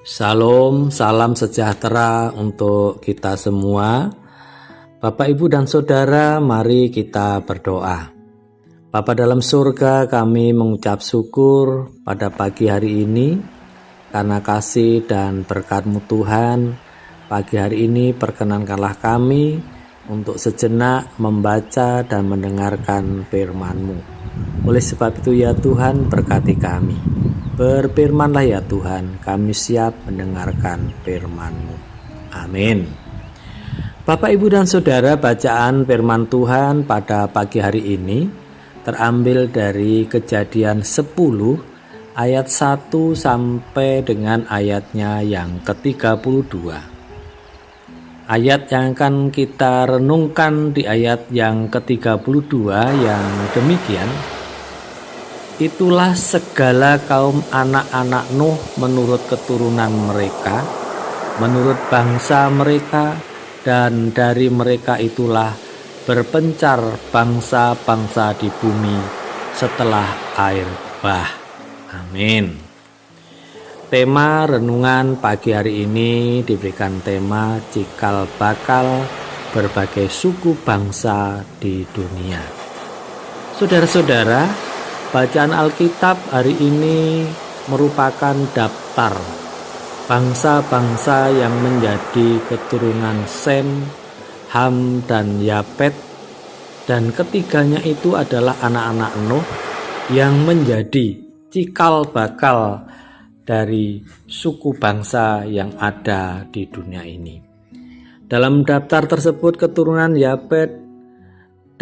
Salam, salam sejahtera untuk kita semua. Bapak, Ibu, dan Saudara, mari kita berdoa. Bapa dalam surga, kami mengucap syukur pada pagi hari ini karena kasih dan berkat-Mu Tuhan. Pagi hari ini perkenankanlah kami untuk sejenak membaca dan mendengarkan firman-Mu. Oleh sebab itu ya Tuhan, berkati kami. Berfirmanlah ya Tuhan, kami siap mendengarkan firman-Mu. Amin. Bapak, Ibu, dan Saudara, bacaan firman Tuhan pada pagi hari ini terambil dari Kejadian 10 ayat 1 sampai dengan ayatnya yang ke-32. Ayat yang akan kita renungkan di ayat yang ke-32 yang demikian. Itulah segala kaum anak-anak Nuh menurut keturunan mereka, menurut bangsa mereka, dan dari mereka itulah berpencar bangsa-bangsa di bumi setelah air bah. Amin. Tema renungan pagi hari ini diberikan tema cikal bakal berbagai suku bangsa di dunia. Saudara-saudara, bacaan Alkitab hari ini merupakan daftar bangsa-bangsa yang menjadi keturunan Sem, Ham, dan Yafet, dan ketiganya itu adalah anak-anak Nuh yang menjadi cikal bakal dari suku bangsa yang ada di dunia ini. Dalam daftar tersebut keturunan Yafet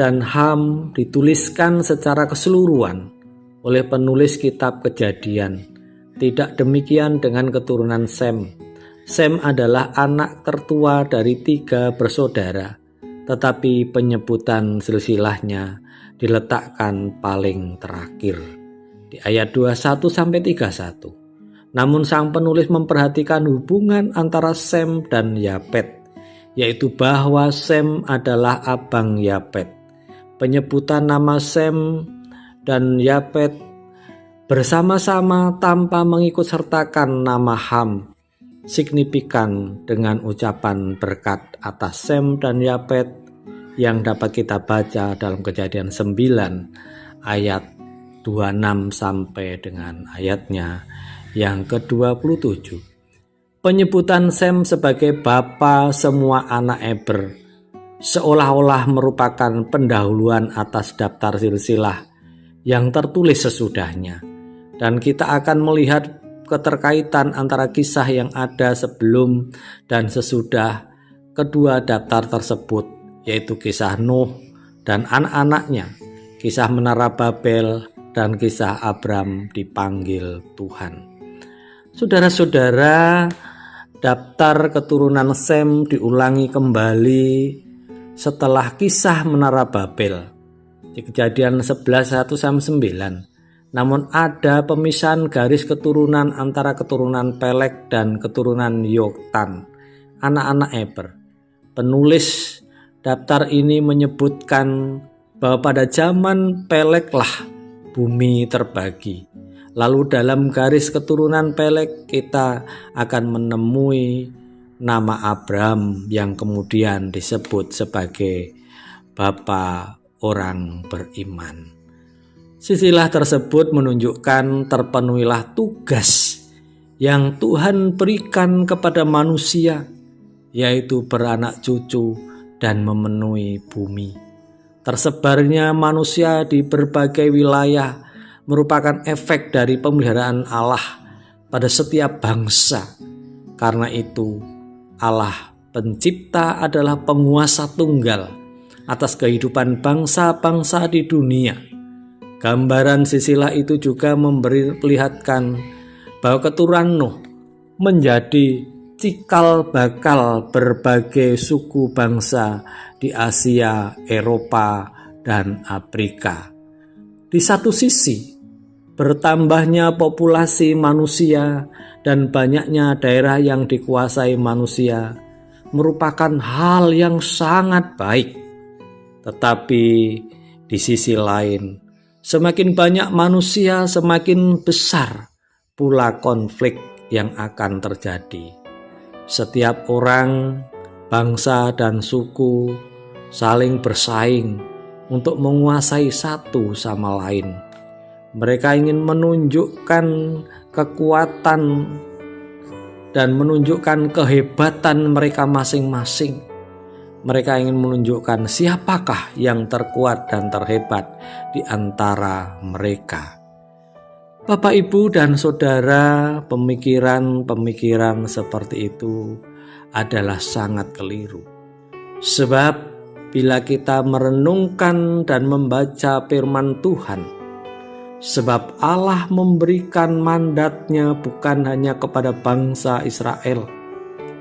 dan Ham dituliskan secara keseluruhan oleh penulis kitab Kejadian. Tidak demikian dengan keturunan Sem. Sem adalah anak tertua dari 3 bersaudara, tetapi penyebutan silsilahnya diletakkan paling terakhir di ayat 21-31. Namun sang penulis memperhatikan hubungan antara Sem dan Yafet, yaitu bahwa Sem adalah abang Yafet. Penyebutan nama Sem dan Yafet bersama-sama tanpa mengikut sertakan nama Ham signifikan dengan ucapan berkat atas Sem dan Yafet yang dapat kita baca dalam Kejadian 9 ayat 26 sampai dengan ayatnya yang ke-27. Penyebutan Sem sebagai bapa semua anak Eber seolah-olah merupakan pendahuluan atas daftar silsilah yang tertulis sesudahnya, dan kita akan melihat keterkaitan antara kisah yang ada sebelum dan sesudah kedua daftar tersebut, yaitu kisah Nuh dan anak-anaknya, kisah Menara Babel, dan kisah Abram dipanggil Tuhan. Saudara-saudara, daftar keturunan Sem diulangi kembali setelah kisah Menara Babel di Kejadian 11:1-9. Namun ada pemisahan garis keturunan antara keturunan Pelek dan keturunan Yoktan, anak-anak Eber. Penulis daftar ini menyebutkan bahwa pada zaman Peleklah bumi terbagi. Lalu dalam garis keturunan Pelek kita akan menemui nama Abram yang kemudian disebut sebagai bapa orang beriman. Silsilah tersebut menunjukkan terpenuhilah tugas yang Tuhan berikan kepada manusia, yaitu beranak cucu dan memenuhi bumi. Tersebarnya manusia di berbagai wilayah merupakan efek dari pemeliharaan Allah pada setiap bangsa. Karena itu, Allah pencipta adalah penguasa tunggal atas kehidupan bangsa-bangsa di dunia. Gambaran silsilah itu juga memperlihatkan bahwa keturunan Nuh menjadi cikal bakal berbagai suku bangsa di Asia, Eropa, dan Afrika. Di satu sisi, bertambahnya populasi manusia dan banyaknya daerah yang dikuasai manusia merupakan hal yang sangat baik. Tetapi di sisi lain, semakin banyak manusia, semakin besar pula konflik yang akan terjadi. Setiap orang, bangsa dan suku saling bersaing untuk menguasai satu sama lain. Mereka ingin menunjukkan kekuatan dan menunjukkan kehebatan mereka masing-masing. Mereka ingin menunjukkan siapakah yang terkuat dan terhebat di antara mereka. Bapak, Ibu, dan Saudara, pemikiran-pemikiran seperti itu adalah sangat keliru. Sebab bila kita merenungkan dan membaca firman Tuhan, sebab Allah memberikan mandatnya bukan hanya kepada bangsa Israel,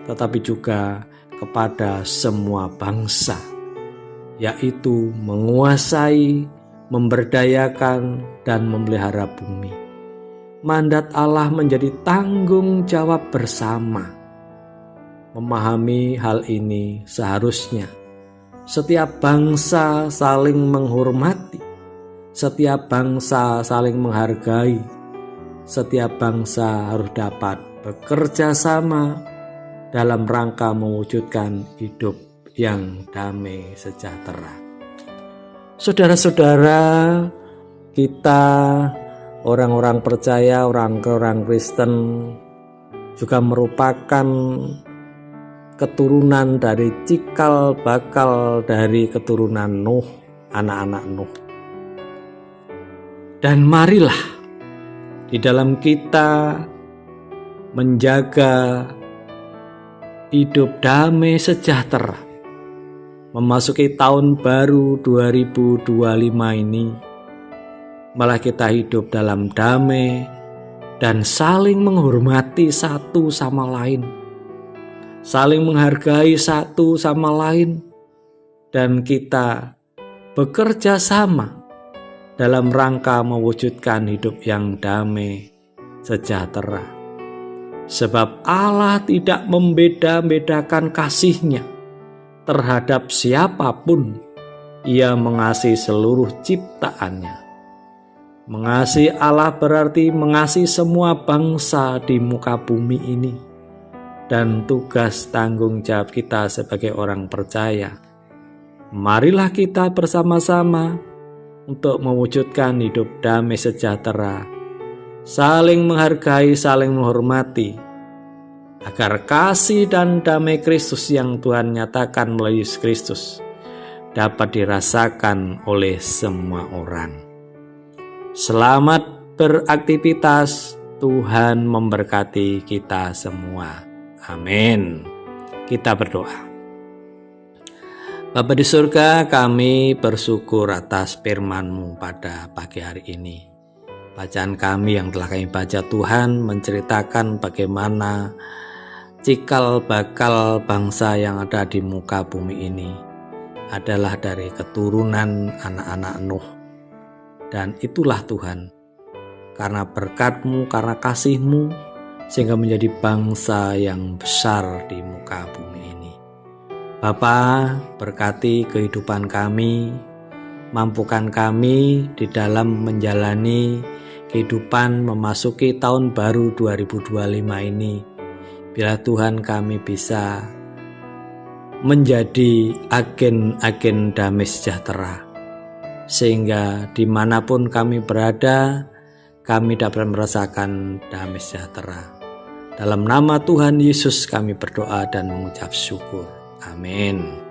tetapi juga kepada semua bangsa, yaitu menguasai, memberdayakan, dan memelihara bumi. Mandat Allah menjadi tanggung jawab bersama. Memahami hal ini seharusnya setiap bangsa saling menghormati, setiap bangsa saling menghargai, setiap bangsa harus dapat bekerja sama dalam rangka mewujudkan hidup yang damai sejahtera. Saudara-saudara, kita orang-orang percaya, orang-orang Kristen juga merupakan keturunan dari cikal bakal dari keturunan Nuh, anak-anak Nuh. Dan marilah di dalam kita menjaga hidup damai sejahtera, memasuki tahun baru 2025 ini, malah kita hidup dalam damai dan saling menghormati satu sama lain, saling menghargai satu sama lain, dan kita bekerja sama dalam rangka mewujudkan hidup yang damai sejahtera. Sebab Allah tidak membeda-bedakan kasih-Nya terhadap siapapun. Ia mengasihi seluruh ciptaannya. Mengasihi Allah berarti mengasihi semua bangsa di muka bumi ini. Dan tugas tanggung jawab kita sebagai orang percaya, marilah kita bersama-sama untuk mewujudkan hidup damai sejahtera, saling menghargai, saling menghormati, agar kasih dan damai Kristus yang Tuhan nyatakan melalui Yesus Kristus dapat dirasakan oleh semua orang. Selamat beraktivitas, Tuhan memberkati kita semua. Amin. Kita berdoa. Bapa di surga, kami bersyukur atas firman-Mu pada pagi hari ini. Bacaan kami yang telah kami baca, Tuhan, menceritakan bagaimana cikal bakal bangsa yang ada di muka bumi ini adalah dari keturunan anak-anak Nuh. Dan itulah Tuhan, karena berkat-Mu, karena kasih-Mu, sehingga menjadi bangsa yang besar di muka bumi ini. Bapa, berkati kehidupan kami, mampukan kami di dalam menjalani kehidupan memasuki tahun baru 2025 ini. Bila Tuhan kami bisa menjadi agen-agen damai sejahtera, sehingga dimanapun kami berada, kami dapat merasakan damai sejahtera. Dalam nama Tuhan Yesus kami berdoa dan mengucap syukur. Amin.